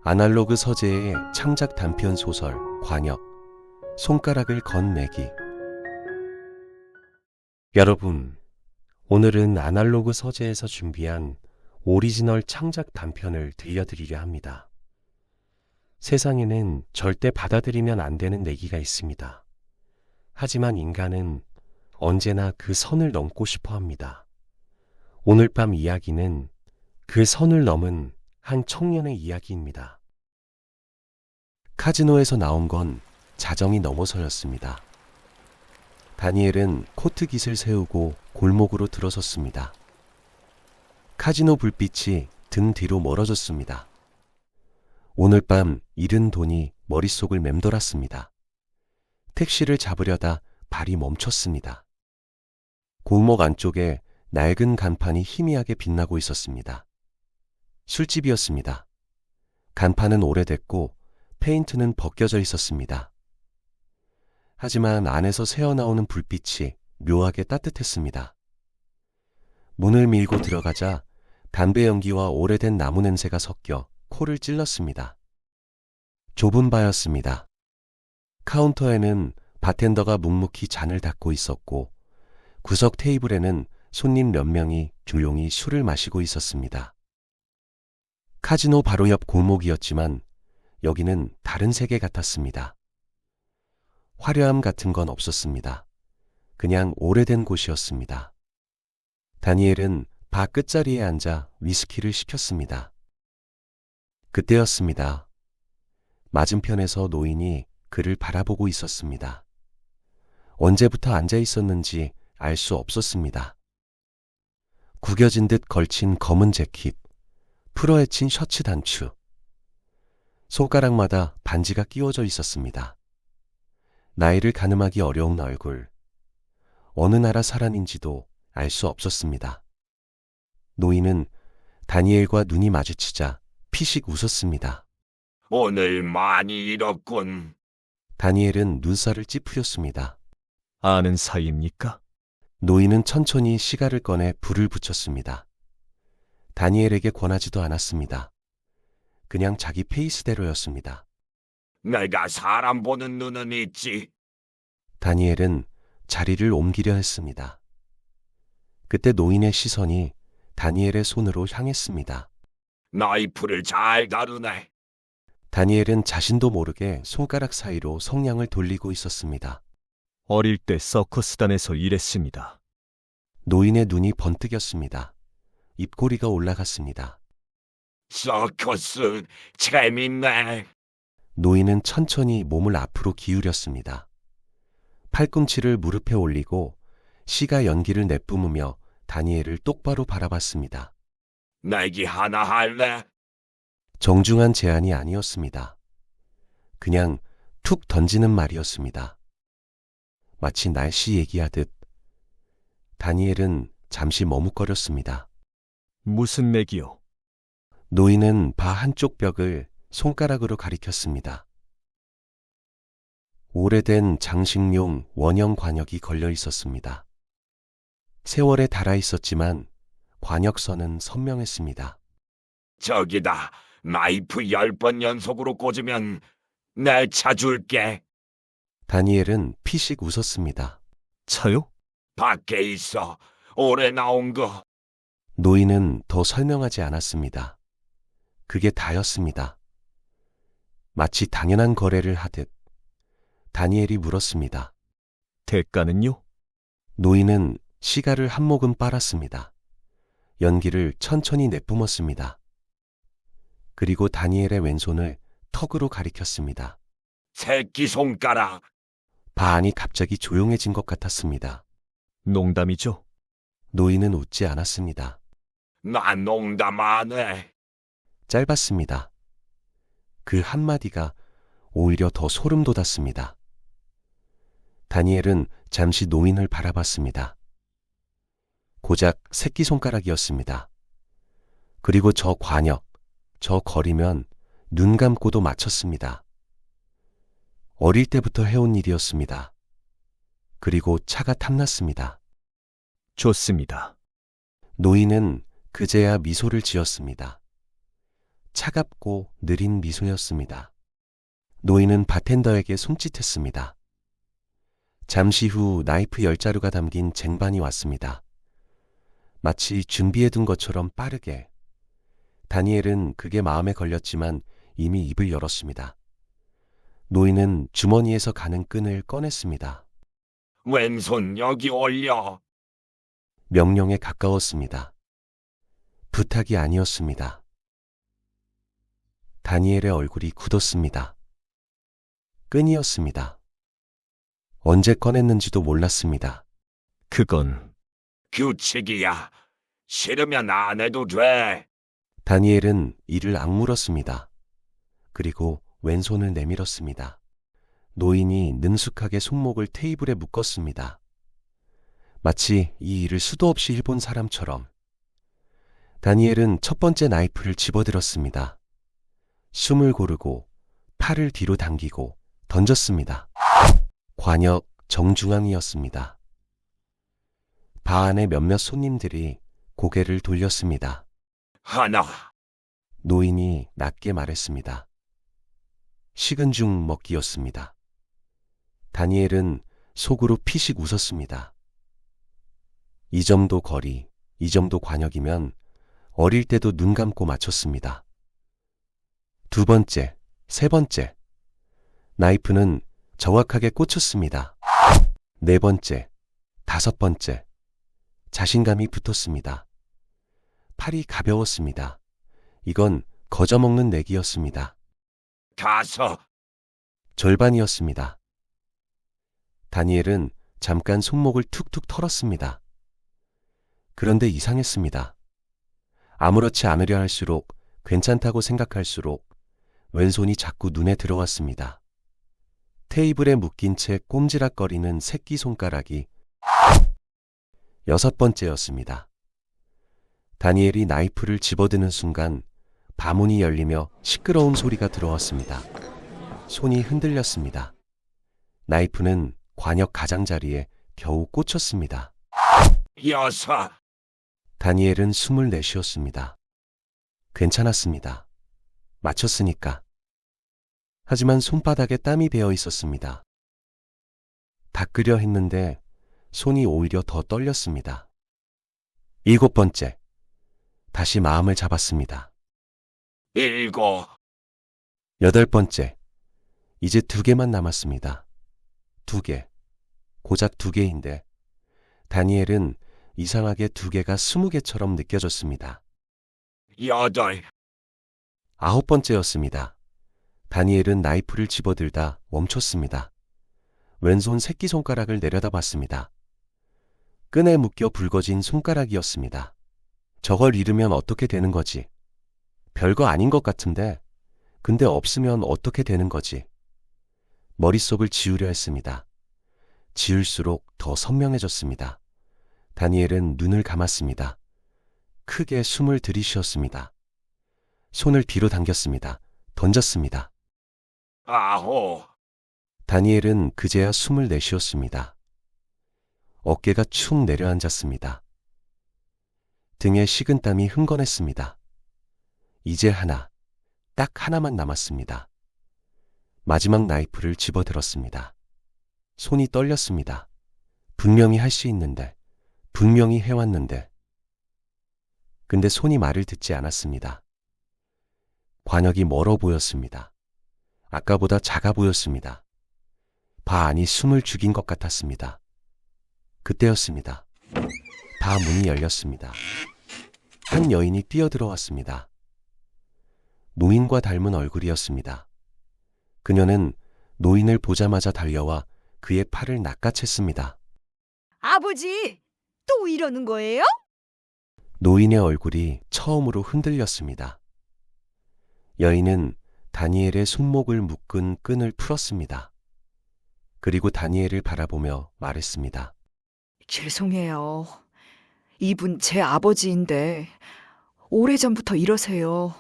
아날로그 서재의 창작 단편 소설 관역, 손가락을 건 매기. 여러분, 오늘은 아날로그 서재에서 준비한 오리지널 창작 단편을 들려드리려 합니다. 세상에는 절대 받아들이면 안 되는 내기가 있습니다. 하지만 인간은 언제나 그 선을 넘고 싶어 합니다. 오늘 밤 이야기는 그 선을 넘은 한 청년의 이야기입니다. 카지노에서 나온 건 자정이 넘어서였습니다. 다니엘은 코트깃을 세우고 골목으로 들어섰습니다. 카지노 불빛이 등 뒤로 멀어졌습니다. 오늘 밤 잃은 돈이 머릿속을 맴돌았습니다. 택시를 잡으려다 발이 멈췄습니다. 골목 안쪽에 낡은 간판이 희미하게 빛나고 있었습니다. 술집이었습니다. 간판은 오래됐고 페인트는 벗겨져 있었습니다. 하지만 안에서 새어나오는 불빛이 묘하게 따뜻했습니다. 문을 밀고 들어가자 담배 연기와 오래된 나무 냄새가 섞여 코를 찔렀습니다. 좁은 바였습니다. 카운터에는 바텐더가 묵묵히 잔을 닦고 있었고 구석 테이블에는 손님 몇 명이 조용히 술을 마시고 있었습니다. 카지노 바로 옆 골목이었지만 여기는 다른 세계 같았습니다. 화려함 같은 건 없었습니다. 그냥 오래된 곳이었습니다. 다니엘은 바 끝자리에 앉아 위스키를 시켰습니다. 그때였습니다. 맞은편에서 노인이 그를 바라보고 있었습니다. 언제부터 앉아 있었는지 알 수 없었습니다. 구겨진 듯 걸친 검은 재킷, 풀어헤친 셔츠 단추, 손가락마다 반지가 끼워져 있었습니다. 나이를 가늠하기 어려운 얼굴, 어느 나라 사람인지도 알 수 없었습니다. 노인은 다니엘과 눈이 마주치자 피식 웃었습니다. 오늘 많이 잃었군. 다니엘은 눈살을 찌푸렸습니다. 아는 사이입니까? 노인은 천천히 시가를 꺼내 불을 붙였습니다. 다니엘에게 권하지도 않았습니다. 그냥 자기 페이스대로였습니다. 내가 사람 보는 눈은 있지. 다니엘은 자리를 옮기려 했습니다. 그때 노인의 시선이 다니엘의 손으로 향했습니다. 나이프를 잘 다루네. 다니엘은 자신도 모르게 손가락 사이로 성냥을 돌리고 있었습니다. 어릴 때 서커스단에서 일했습니다. 노인의 눈이 번뜩였습니다. 입꼬리가 올라갔습니다. 서커스 재밌네. 노인은 천천히 몸을 앞으로 기울였습니다. 팔꿈치를 무릎에 올리고 시가 연기를 내뿜으며 다니엘을 똑바로 바라봤습니다. 내기 하나 할래? 정중한 제안이 아니었습니다. 그냥 툭 던지는 말이었습니다. 마치 날씨 얘기하듯. 다니엘은 잠시 머뭇거렸습니다. 무슨 내기요? 노인은 바 한쪽 벽을 손가락으로 가리켰습니다. 오래된 장식용 원형 관역이 걸려 있었습니다. 세월에 닳아 있었지만 관역선은 선명했습니다. 저기다. 나이프 10번 연속으로 꽂으면 내 차 줄게. 다니엘은 피식 웃었습니다. 차요? 밖에 있어. 올해 나온 거. 노인은 더 설명하지 않았습니다. 그게 다였습니다. 마치 당연한 거래를 하듯 다니엘이 물었습니다. 대가는요? 노인은 시가를 한 모금 빨았습니다. 연기를 천천히 내뿜었습니다. 그리고 다니엘의 왼손을 턱으로 가리켰습니다. 새끼손가락. 바 안이 갑자기 조용해진 것 같았습니다. 농담이죠? 노인은 웃지 않았습니다. 난 농담 안 해. 짧았습니다. 그 한마디가 오히려 더 소름 돋았습니다. 다니엘은 잠시 노인을 바라봤습니다. 고작 새끼손가락이었습니다. 그리고 저 관역, 저 거리면 눈 감고도 맞췄습니다. 어릴 때부터 해온 일이었습니다. 그리고 차가 탐났습니다. 좋습니다. 노인은 그제야 미소를 지었습니다. 차갑고 느린 미소였습니다. 노인은 바텐더에게 손짓했습니다. 잠시 후 나이프 10자루가 담긴 쟁반이 왔습니다. 마치 준비해둔 것처럼 빠르게. 다니엘은 그게 마음에 걸렸지만 이미 입을 열었습니다. 노인은 주머니에서 가는 끈을 꺼냈습니다. 왼손 여기 올려. 명령에 가까웠습니다. 부탁이 아니었습니다. 다니엘의 얼굴이 굳었습니다. 끈이었습니다. 언제 꺼냈는지도 몰랐습니다. 그건 규칙이야. 싫으면 안 해도 돼. 다니엘은 이를 악물었습니다. 그리고 왼손을 내밀었습니다. 노인이 능숙하게 손목을 테이블에 묶었습니다. 마치 이 일을 수도 없이 해본 사람처럼. 다니엘은 첫 번째 나이프를 집어들었습니다. 숨을 고르고 팔을 뒤로 당기고 던졌습니다. 관역 정중앙이었습니다. 바 안에 몇몇 손님들이 고개를 돌렸습니다. 하나. 노인이 낮게 말했습니다. 식은 죽 먹기였습니다. 다니엘은 속으로 피식 웃었습니다. 이 정도 거리, 이 정도 관역이면 어릴 때도 눈 감고 맞췄습니다. 두 번째, 세 번째. 나이프는 정확하게 꽂혔습니다. 네 번째, 다섯 번째. 자신감이 붙었습니다. 팔이 가벼웠습니다. 이건 거저먹는 내기였습니다. 다섯. 절반이었습니다. 다니엘은 잠깐 손목을 툭툭 털었습니다. 그런데 이상했습니다. 아무렇지 않으려 할수록, 괜찮다고 생각할수록 왼손이 자꾸 눈에 들어왔습니다. 테이블에 묶인 채 꼼지락거리는 새끼손가락이 여섯 번째였습니다. 다니엘이 나이프를 집어드는 순간 바문이 열리며 시끄러운 소리가 들어왔습니다. 손이 흔들렸습니다. 나이프는 관역 가장자리에 겨우 꽂혔습니다. 여섯. 다니엘은 숨을 내쉬었습니다. 괜찮았습니다. 맞췄으니까. 하지만 손바닥에 땀이 배어 있었습니다. 닦으려 했는데 손이 오히려 더 떨렸습니다. 일곱 번째. 다시 마음을 잡았습니다. 일곱. 여덟 번째. 이제 2개만 남았습니다. 2개. 고작 2개인데 다니엘은 이상하게 2개가 20개처럼 느껴졌습니다. 여덟. 아홉 번째였습니다. 다니엘은 나이프를 집어들다 멈췄습니다. 왼손 새끼손가락을 내려다봤습니다. 끈에 묶여 붉어진 손가락이었습니다. 저걸 잃으면 어떻게 되는 거지? 별거 아닌 것 같은데, 근데 없으면 어떻게 되는 거지? 머릿속을 지우려 했습니다. 지울수록 더 선명해졌습니다. 다니엘은 눈을 감았습니다. 크게 숨을 들이쉬었습니다. 손을 뒤로 당겼습니다. 던졌습니다. 아홉. 다니엘은 그제야 숨을 내쉬었습니다. 어깨가 축 내려앉았습니다. 등에 식은땀이 흥건했습니다. 이제 하나, 딱 하나만 남았습니다. 마지막 나이프를 집어들었습니다. 손이 떨렸습니다. 분명히 할 수 있는데, 분명히 해왔는데. 근데 손이 말을 듣지 않았습니다. 관역이 멀어 보였습니다. 아까보다 작아 보였습니다. 바 안이 숨을 죽인 것 같았습니다. 그때였습니다. 바 문이 열렸습니다. 한 여인이 뛰어들어왔습니다. 노인과 닮은 얼굴이었습니다. 그녀는 노인을 보자마자 달려와 그의 팔을 낚아챘습니다. 아버지, 또 이러는 거예요? 노인의 얼굴이 처음으로 흔들렸습니다. 여인은 다니엘의 손목을 묶은 끈을 풀었습니다. 그리고 다니엘을 바라보며 말했습니다. 죄송해요. 이분 제 아버지인데 오래전부터 이러세요.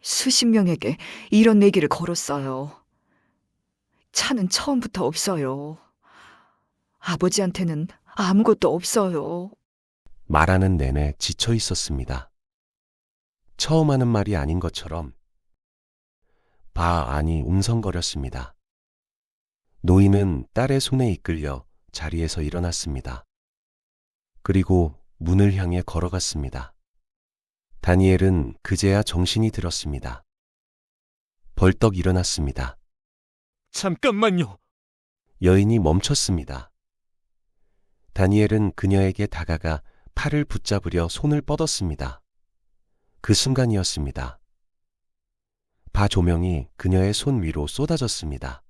수십 명에게 이런 내기를 걸었어요. 차는 처음부터 없어요. 아버지한테는 아무것도 없어요. 말하는 내내 지쳐 있었습니다. 처음 하는 말이 아닌 것처럼 바 안이 웅성거렸습니다. 노인은 딸의 손에 이끌려 자리에서 일어났습니다. 그리고 문을 향해 걸어갔습니다. 다니엘은 그제야 정신이 들었습니다. 벌떡 일어났습니다. 잠깐만요. 여인이 멈췄습니다. 다니엘은 그녀에게 다가가 팔을 붙잡으려 손을 뻗었습니다. 그 순간이었습니다. 바 조명이 그녀의 손 위로 쏟아졌습니다.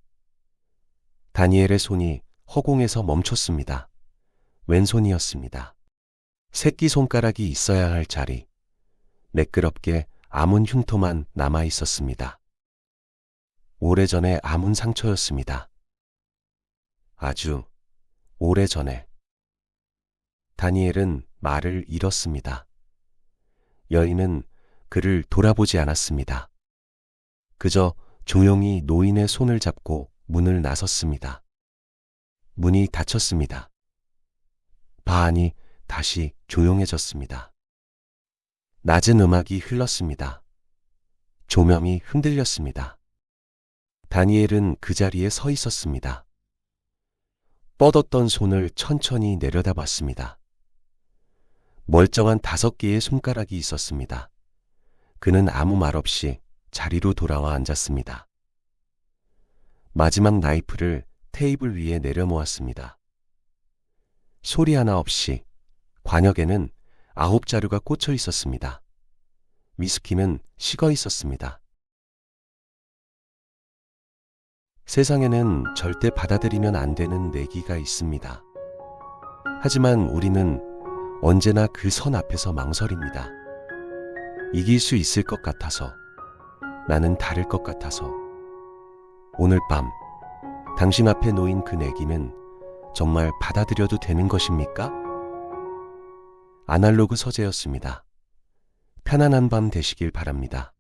다니엘의 손이 허공에서 멈췄습니다. 왼손이었습니다. 새끼손가락이 있어야 할 자리, 매끄럽게 아문 흉터만 남아 있었습니다. 오래전에 아문 상처였습니다. 아주 오래전에. 다니엘은 말을 잃었습니다. 여인은 그를 돌아보지 않았습니다. 그저 조용히 노인의 손을 잡고 문을 나섰습니다. 문이 닫혔습니다. 바 안이 다시 조용해졌습니다. 낮은 음악이 흘렀습니다. 조명이 흔들렸습니다. 다니엘은 그 자리에 서 있었습니다. 뻗었던 손을 천천히 내려다봤습니다. 멀쩡한 5개의 손가락이 있었습니다. 그는 아무 말 없이 자리로 돌아와 앉았습니다. 마지막 나이프를 테이블 위에 내려놓았습니다. 소리 하나 없이 관역에는 9자루가 꽂혀 있었습니다. 위스키는 식어 있었습니다. 세상에는 절대 받아들이면 안 되는 내기가 있습니다. 하지만 우리는 언제나 그 선 앞에서 망설입니다. 이길 수 있을 것 같아서, 나는 다를 것 같아서. 오늘 밤 당신 앞에 놓인 그 내기는 정말 받아들여도 되는 것입니까? 아날로그 서재였습니다. 편안한 밤 되시길 바랍니다.